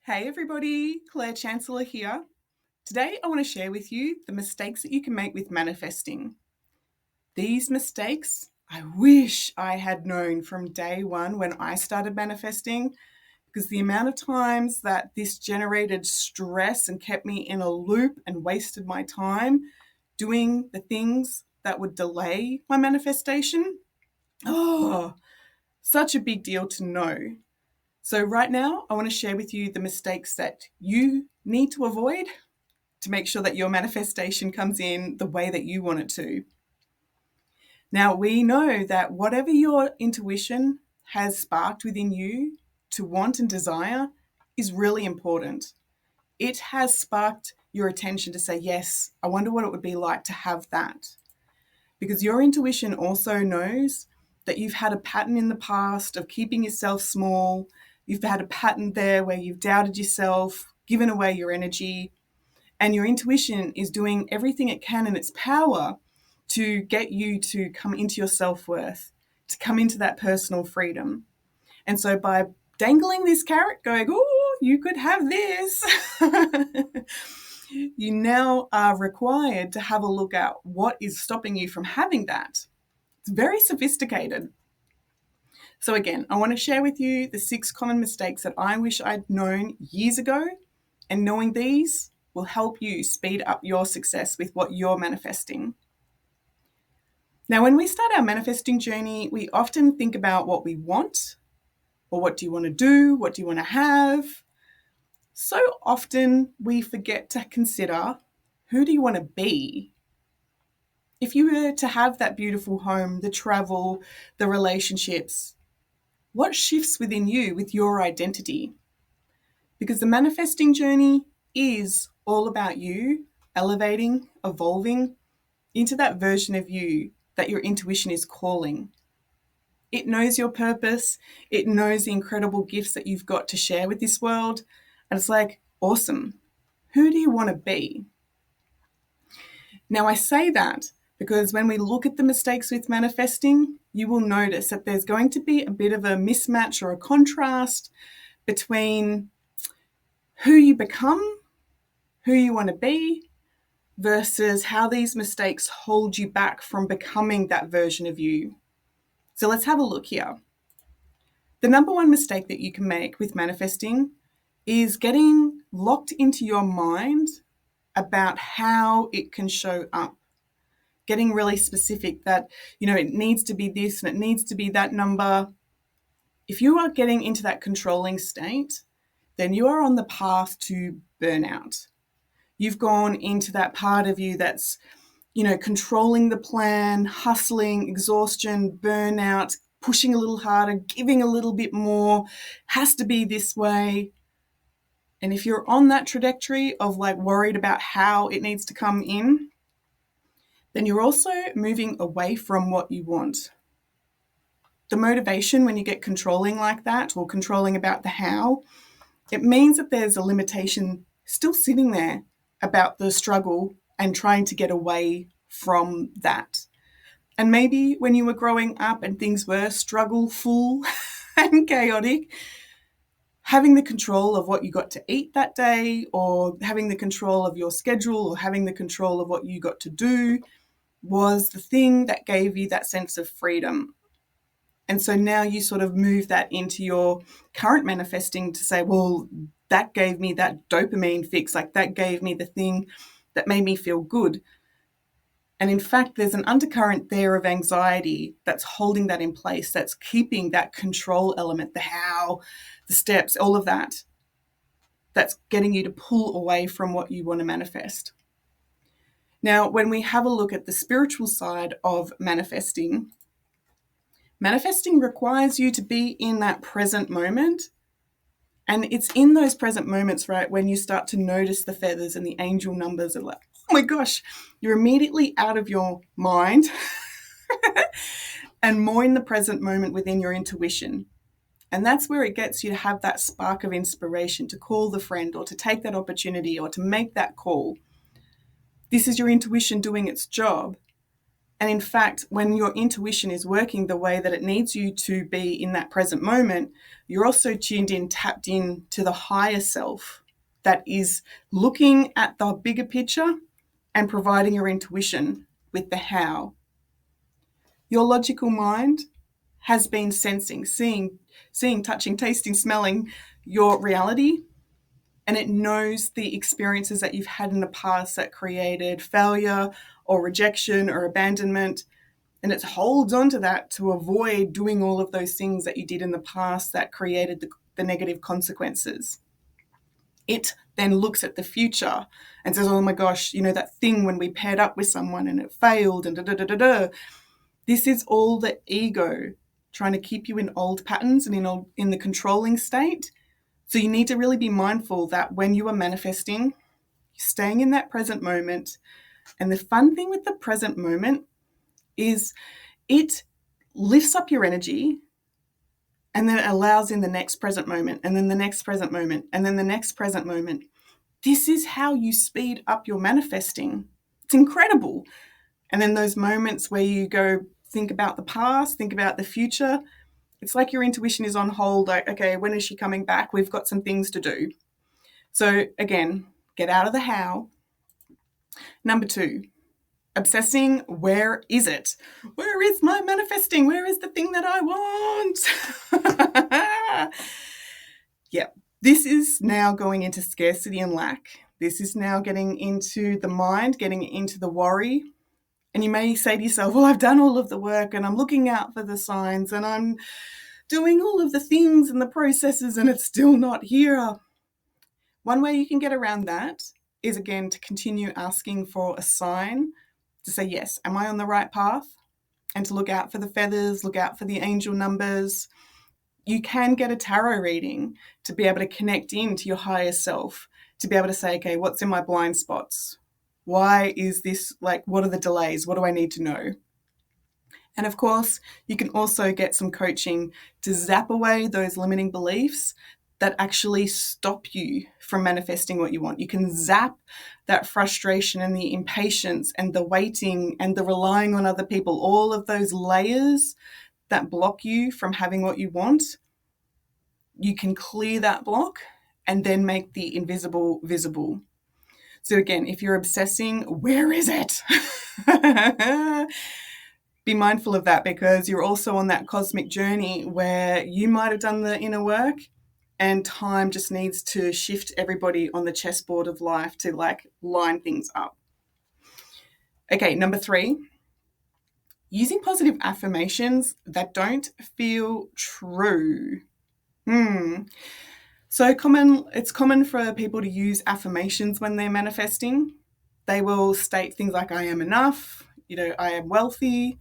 Hey everybody, Claire Chancellor here. Today I want to share with you the mistakes that you can make with manifesting. These mistakes I wish I had known from day one when I started manifesting, because the amount of times that this generated stress and kept me in a loop and wasted my time doing the things that would delay my manifestation. Oh, such a big deal to know. So right now, I want to share with you the mistakes that you need to avoid to make sure that your manifestation comes in the way that you want it to. Now, we know that whatever your intuition has sparked within you to want and desire is really important. It has sparked your attention to say, yes, I wonder what it would be like to have that. Because your intuition also knows that you've had a pattern in the past of keeping yourself small. You've had a pattern there where you've doubted yourself, given away your energy, and your intuition is doing everything it can in its power to get you to come into your self-worth, to come into that personal freedom. And so by dangling this carrot, going, oh, you could have this, you now are required to have a look at what is stopping you from having that. It's very sophisticated. So again, I want to share with you the 6 common mistakes that I wish I'd known years ago, and knowing these will help you speed up your success with what you're manifesting. Now, when we start our manifesting journey, we often think about what we want, or what do you want to do, what do you want to have. So often we forget to consider, who do you want to be? If you were to have that beautiful home, the travel, the relationships, what shifts within you with your identity? Because the manifesting journey is all about you elevating, evolving into that version of you that your intuition is calling. It knows your purpose. It knows the incredible gifts that you've got to share with this world. And it's like, awesome. Who do you want to be? Now, I say that because when we look at the mistakes with manifesting, you will notice that there's going to be a bit of a mismatch or a contrast between who you become, who you want to be, versus how these mistakes hold you back from becoming that version of you. So let's have a look here. The number one mistake that you can make with manifesting is getting locked into your mind about how it can show up. Getting really specific that, it needs to be this and it needs to be that number. If you are getting into that controlling state, then you are on the path to burnout. You've gone into that part of you that's, controlling the plan, hustling, exhaustion, burnout, pushing a little harder, giving a little bit more, has to be this way. And if you're on that trajectory of worried about how it needs to come in, then you're also moving away from what you want. The motivation when you get controlling like that, or controlling about the how, it means that there's a limitation still sitting there about the struggle and trying to get away from that. And maybe when you were growing up and things were struggle-full and chaotic, having the control of what you got to eat that day, or having the control of your schedule, or having the control of what you got to do was the thing that gave you that sense of freedom. And so now you sort of move that into your current manifesting to say, well, that gave me that dopamine fix, that gave me the thing that made me feel good. And in fact, there's an undercurrent there of anxiety that's holding that in place, that's keeping that control element, the how, the steps, all of that, that's getting you to pull away from what you want to manifest. Now, when we have a look at the spiritual side of manifesting, manifesting requires you to be in that present moment. And it's in those present moments, right, when you start to notice the feathers and the angel numbers and oh my gosh, you're immediately out of your mind and more in the present moment within your intuition. And that's where it gets you to have that spark of inspiration to call the friend, or to take that opportunity, or to make that call. This is your intuition doing its job. And in fact, when your intuition is working the way that it needs you to be in that present moment, you're also tuned in, tapped in to the higher self that is looking at the bigger picture and providing your intuition with the how. Your logical mind has been sensing, seeing, touching, tasting, smelling your reality, and it knows the experiences that you've had in the past that created failure or rejection or abandonment, and it holds on to that to avoid doing all of those things that you did in the past that created the negative consequences. It then looks at the future and says, oh my gosh, that thing when we paired up with someone and it failed and da da da da da. This is all the ego trying to keep you in old patterns and in the controlling state. So you need to really be mindful that when you are manifesting, you're staying in that present moment. And the fun thing with the present moment is it lifts up your energy, and then it allows in the next present moment, and then the next present moment, and then the next present moment. This is how you speed up your manifesting. It's incredible. And then those moments where you go think about the past, think about the future, it's like your intuition is on hold, like, okay, when is she coming back? We've got some things to do. So again, get out of the how. Number 2, obsessing, where is it? Where is my manifesting? Where is the thing that I want? Yeah, this is now going into scarcity and lack. This is now getting into the mind, getting into the worry. And you may say to yourself, well, I've done all of the work and I'm looking out for the signs and I'm doing all of the things and the processes and it's still not here. One way you can get around that is, again, to continue asking for a sign, to say, yes, am I on the right path? And to look out for the feathers, look out for the angel numbers. You can get a tarot reading to be able to connect into your higher self, to be able to say, okay, what's in my blind spots? Why is this, what are the delays? What do I need to know? And of course, you can also get some coaching to zap away those limiting beliefs that actually stop you from manifesting what you want. You can zap that frustration and the impatience and the waiting and the relying on other people, all of those layers that block you from having what you want. You can clear that block and then make the invisible visible. So again, if you're obsessing, where is it? Be mindful of that, because you're also on that cosmic journey where you might have done the inner work and time just needs to shift everybody on the chessboard of life to line things up. Okay, number 3, using positive affirmations that don't feel true. So it's common for people to use affirmations when they're manifesting. They will state things like, I am enough, I am wealthy.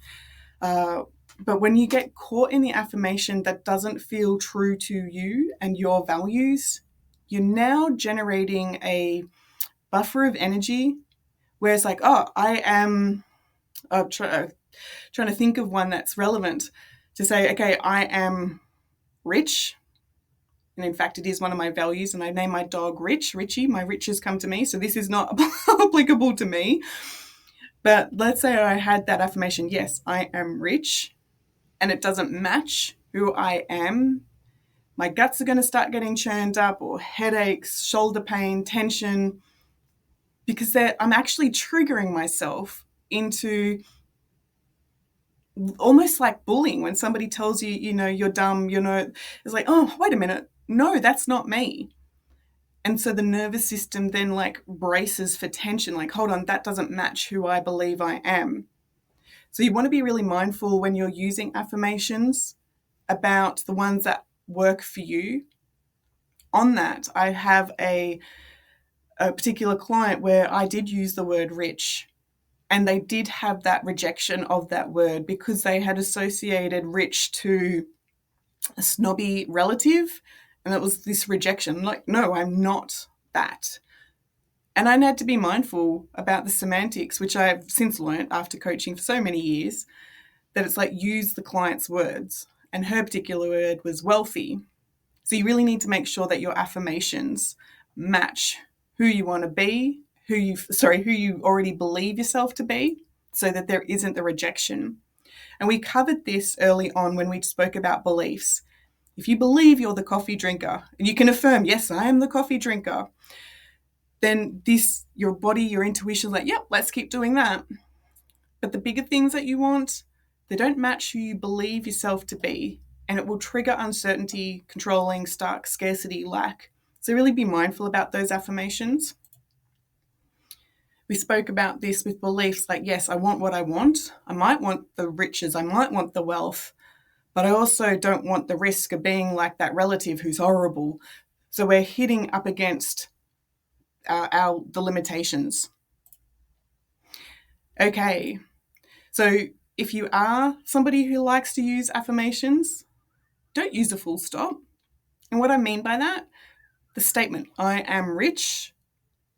But when you get caught in the affirmation that doesn't feel true to you and your values, you're now generating a buffer of energy where it's like, oh, I am trying to think of one that's relevant to say, okay, I am rich. And in fact, it is one of my values, and I name my dog Richie. My riches come to me. So this is not applicable to me. But let's say I had that affirmation, yes, I am rich, and it doesn't match who I am. My guts are going to start getting churned up, or headaches, shoulder pain, tension, because I'm actually triggering myself into almost like bullying. When somebody tells you, you're dumb, it's like, oh, wait a minute. No, that's not me. And so the nervous system then braces for tension, hold on, that doesn't match who I believe I am. So you want to be really mindful when you're using affirmations about the ones that work for you. On that, I have a particular client where I did use the word rich, and they did have that rejection of that word because they had associated rich to a snobby relative. And it was this rejection, no, I'm not that. And I had to be mindful about the semantics, which I've since learned after coaching for so many years, that it's use the client's words. And her particular word was wealthy. So you really need to make sure that your affirmations match who you want to be, who you already believe yourself to be. so that there isn't the rejection. And we covered this early on when we spoke about beliefs. If you believe you're the coffee drinker, and you can affirm, yes, I am the coffee drinker, then your body, your intuition is like, yep, let's keep doing that. But the bigger things that you want, they don't match who you believe yourself to be, and it will trigger uncertainty, controlling, stuck, scarcity, lack. So really be mindful about those affirmations. We spoke about this with beliefs like, yes, I want what I want. I might want the riches, I might want the wealth, but I also don't want the risk of being like that relative who's horrible. So we're hitting up against the limitations. Okay, so if you are somebody who likes to use affirmations, don't use a full stop. And what I mean by that, the statement, I am rich,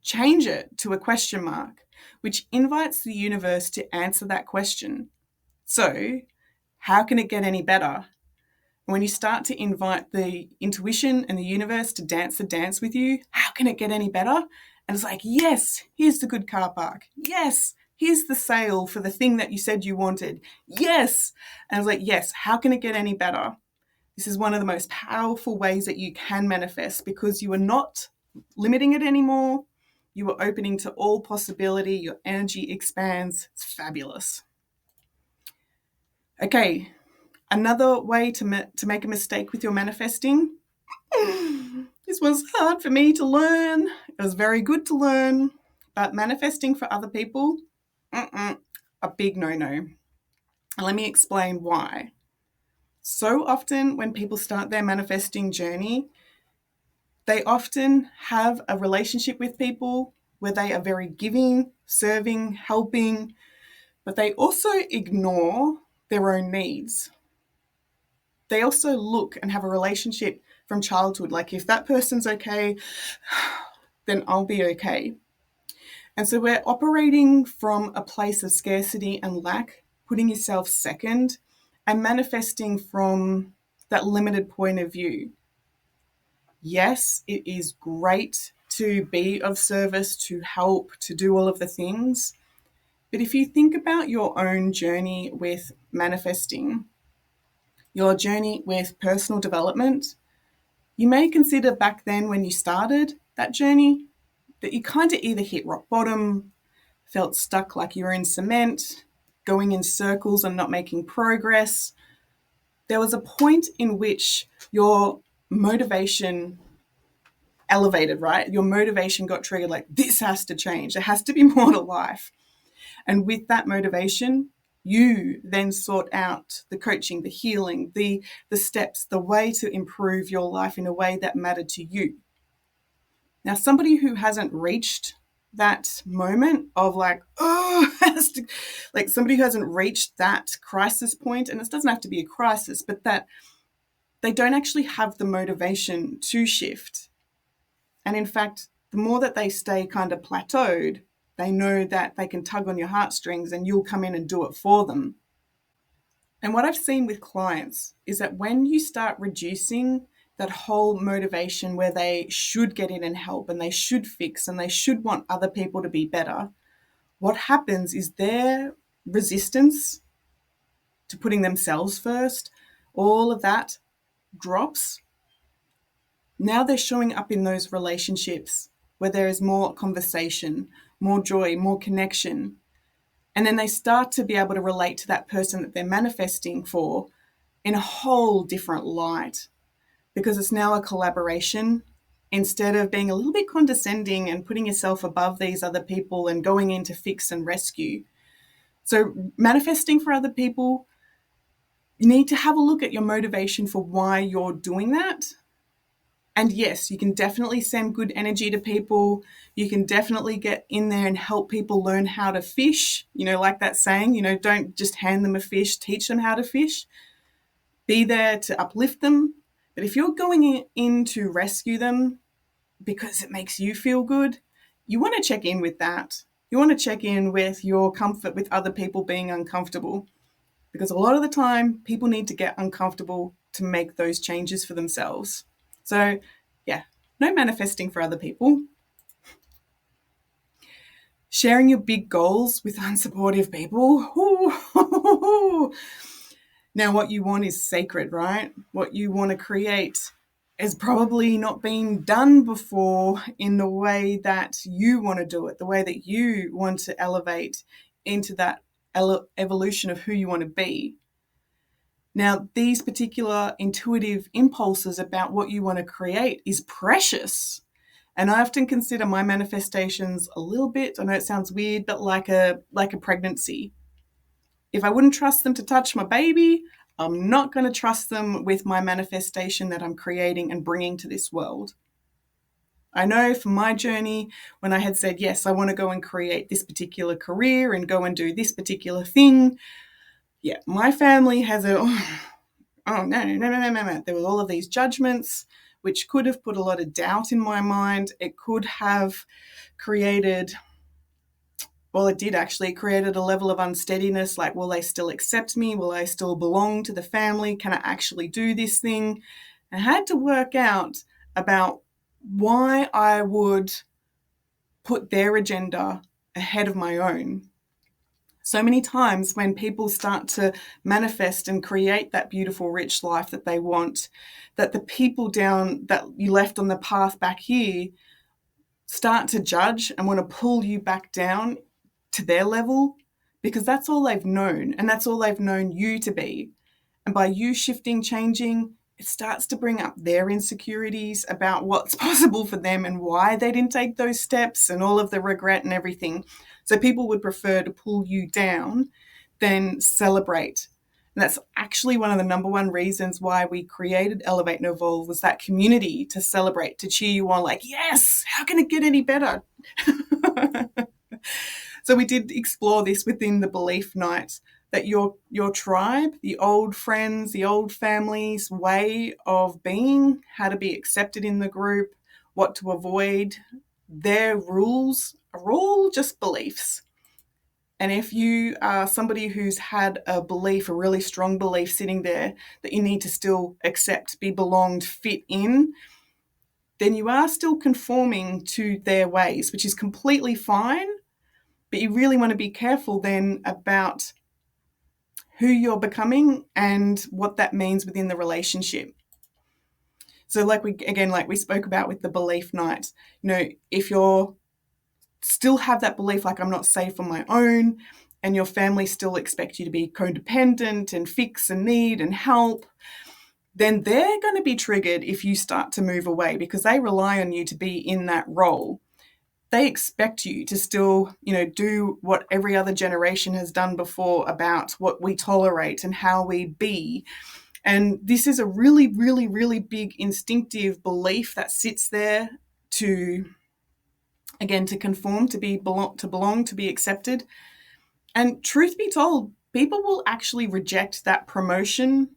change it to a question mark, which invites the universe to answer that question. So, how can it get any better? When you start to invite the intuition and the universe to dance the dance with you, how can it get any better? And it's like, yes, here's the good car park. Yes, here's the sale for the thing that you said you wanted. Yes. And it's like, yes, how can it get any better? This is one of the most powerful ways that you can manifest, because you are not limiting it anymore. You are opening to all possibility. Your energy expands. It's fabulous. Okay, another way to make a mistake with your manifesting. This was hard for me to learn. It was very good to learn, but manifesting for other people, a big no-no. And let me explain why. So often when people start their manifesting journey, they often have a relationship with people where they are very giving, serving, helping, but they also ignore their own needs. They also look and have a relationship from childhood, like if that person's okay, then I'll be okay. And so we're operating from a place of scarcity and lack, putting yourself second, and manifesting from that limited point of view. Yes, it is great to be of service, to help, to do all of the things. But if you think about your own journey with manifesting, your journey with personal development, you may consider back then when you started that journey that you kind of either hit rock bottom, felt stuck like you were in cement, going in circles and not making progress. There was a point in which your motivation elevated, right? Your motivation got triggered, like, this has to change. There has to be more to life. And with that motivation, you then sought out the coaching, the healing, the steps, the way to improve your life in a way that mattered to you. Now, somebody who hasn't reached that moment of like, like somebody who hasn't reached that crisis point, and it doesn't have to be a crisis, but that they don't actually have the motivation to shift. And in fact, the more that they stay kind of plateaued, they know that they can tug on your heartstrings and you'll come in and do it for them. And what I've seen with clients is that when you start reducing that whole motivation where they should get in and help and they should fix and they should want other people to be better, what happens is their resistance to putting themselves first, all of that drops. Now they're showing up in those relationships where there is more conversation, more joy, more connection. And then they start to be able to relate to that person that they're manifesting for in a whole different light, because it's now a collaboration instead of being a little bit condescending and putting yourself above these other people and going in to fix and rescue. So manifesting for other people, you need to have a look at your motivation for why you're doing that. And yes, you can definitely send good energy to people. You can definitely get in there and help people learn how to fish. Like that saying, don't just hand them a fish, teach them how to fish. Be there to uplift them. But if you're going in to rescue them because it makes you feel good, you want to check in with that. You want to check in with your comfort with other people being uncomfortable, because a lot of the time people need to get uncomfortable to make those changes for themselves. So yeah, no manifesting for other people. Sharing your big goals with unsupportive people. Ooh. Now, what you want is sacred, right? What you want to create has probably not been done before in the way that you want to do it, the way that you want to elevate into that evolution of who you want to be. Now, these particular intuitive impulses about what you want to create is precious. And I often consider my manifestations a little bit, I know it sounds weird, but like a pregnancy. If I wouldn't trust them to touch my baby, I'm not going to trust them with my manifestation that I'm creating and bringing to this world. I know from my journey, when I had said, yes, I want to go and create this particular career and go and do this particular thing, yeah, my family has no. There were all of these judgments, which could have put a lot of doubt in my mind. It could have created, well, it did actually, created a level of unsteadiness, like, will they still accept me? Will I still belong to the family? Can I actually do this thing? I had to work out about why I would put their agenda ahead of my own. So many times when people start to manifest and create that beautiful, rich life that they want, that the people down that you left on the path back here start to judge and want to pull you back down to their level, because that's all they've known, and that's all they've known you to be. And by you shifting, changing, it starts to bring up their insecurities about what's possible for them and why they didn't take those steps and all of the regret and everything. So people would prefer to pull you down than celebrate. And that's actually one of the number one reasons why we created Elevate and Evolve, was that community to celebrate, to cheer you on, like, yes, how can it get any better? So we did explore this within the belief night, that your tribe, the old friends, the old family's way of being, how to be accepted in the group, what to avoid, their rules are all just beliefs. And if you are somebody who's had a belief, a really strong belief sitting there that you need to still accept, be belonged, fit in, then you are still conforming to their ways, which is completely fine. But you really want to be careful then about who you're becoming and what that means within the relationship. So like we spoke about with the belief night, if you're still have that belief, like, I'm not safe on my own, and your family still expect you to be codependent and fix and need and help, then they're going to be triggered if you start to move away, because they rely on you to be in that role. They expect you to still, do what every other generation has done before about what we tolerate and how we be. And this is a really, really, really big instinctive belief that sits there to conform, to belong, to be accepted. And truth be told, people will actually reject that promotion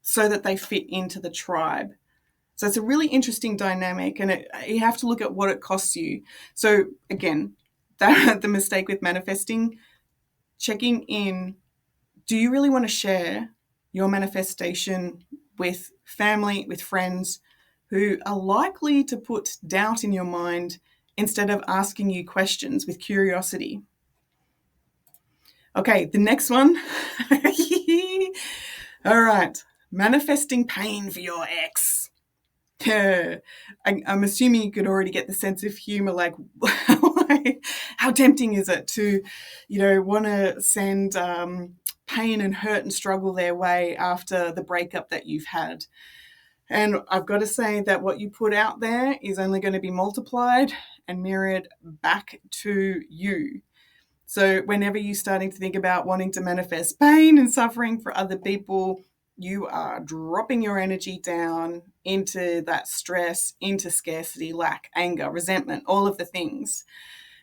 so that they fit into the tribe. So it's a really interesting dynamic, and you have to look at what it costs you. So again, the mistake with manifesting, checking in, do you really want to share your manifestation with family, with friends who are likely to put doubt in your mind instead of asking you questions with curiosity? Okay, the next one. All right, manifesting pain for your ex. I'm assuming you could already get the sense of humor, like, how tempting is it to, want to send pain and hurt and struggle their way after the breakup that you've had. And I've got to say that what you put out there is only going to be multiplied and mirrored back to you. So whenever you're starting to think about wanting to manifest pain and suffering for other people, you are dropping your energy down into that stress, into scarcity, lack, anger, resentment, all of the things.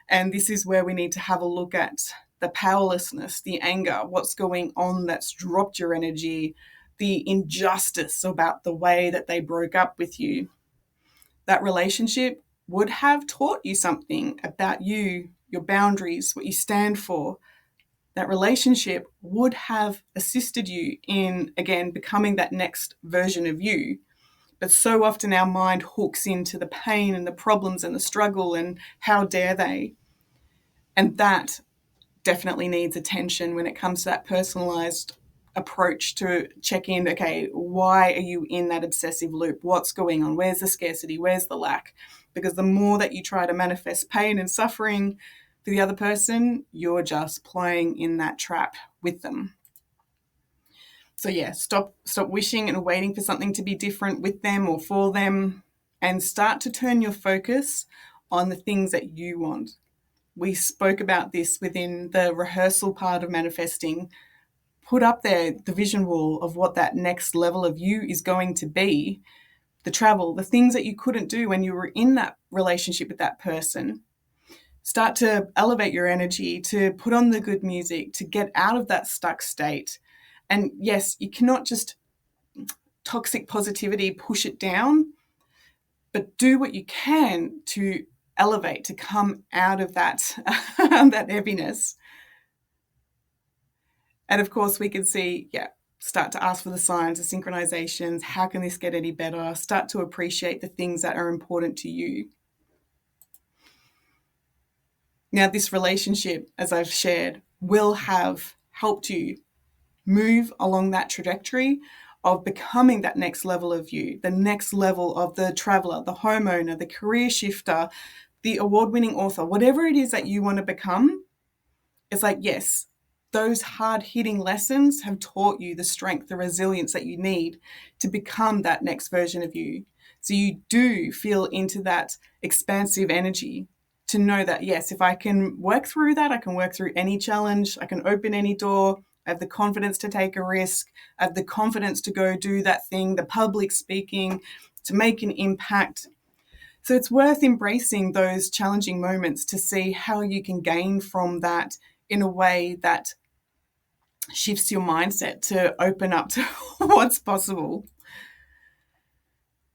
And this is where we need to have a look at the powerlessness, the anger, what's going on that's dropped your energy, the injustice about the way that they broke up with you. That relationship would have taught you something about you, your boundaries, what you stand for. That relationship would have assisted you in, again, becoming that next version of you. But so often our mind hooks into the pain and the problems and the struggle and how dare they. And that definitely needs attention when it comes to that personalized approach to check in. Okay, why are you in that obsessive loop? What's going on? Where's the scarcity? Where's the lack? Because the more that you try to manifest pain and suffering for the other person, you're just playing in that trap with them. So yeah, stop wishing and waiting for something to be different with them or for them, and start to turn your focus on the things that you want. We spoke about this within the rehearsal part of manifesting. Put up there the vision wall of what that next level of you is going to be, the travel, the things that you couldn't do when you were in that relationship with that person. Start to elevate your energy, to put on the good music, to get out of that stuck state. And yes, you cannot just toxic positivity push it down, but do what you can to elevate, to come out of that, that heaviness. And of course, we can see, start to ask for the signs, the synchronizations. How can this get any better? Start to appreciate the things that are important to you. Now, this relationship, as I've shared, will have helped you move along that trajectory of becoming that next level of you, the next level of the traveler, the homeowner, the career shifter, the award-winning author, whatever it is that you want to become. It's like, yes, those hard-hitting lessons have taught you the strength, the resilience that you need to become that next version of you. So you do feel into that expansive energy to know that, yes, if I can work through that, I can work through any challenge, I can open any door, I have the confidence to take a risk, I have the confidence to go do that thing, the public speaking, to make an impact. So it's worth embracing those challenging moments to see how you can gain from that in a way that shifts your mindset to open up to what's possible.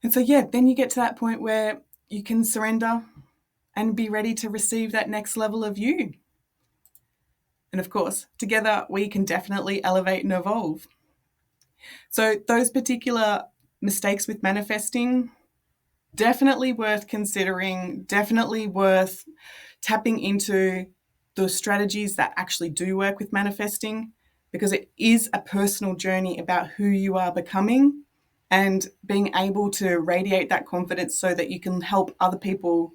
And so, then you get to that point where you can surrender and be ready to receive that next level of you. And of course, together we can definitely elevate and evolve. So those particular mistakes with manifesting, definitely worth considering, definitely worth tapping into the strategies that actually do work with manifesting, because it is a personal journey about who you are becoming and being able to radiate that confidence so that you can help other people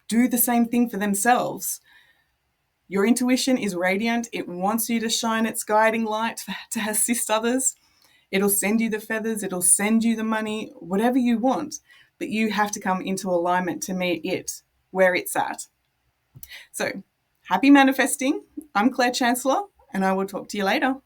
do the same thing for themselves. Your intuition is radiant. It wants you to shine its guiding light to assist others. It'll send you the feathers, it'll send you the money, whatever you want, but you have to come into alignment to meet it where it's at. So, happy manifesting. I'm Claire Chancellor, and I will talk to you later.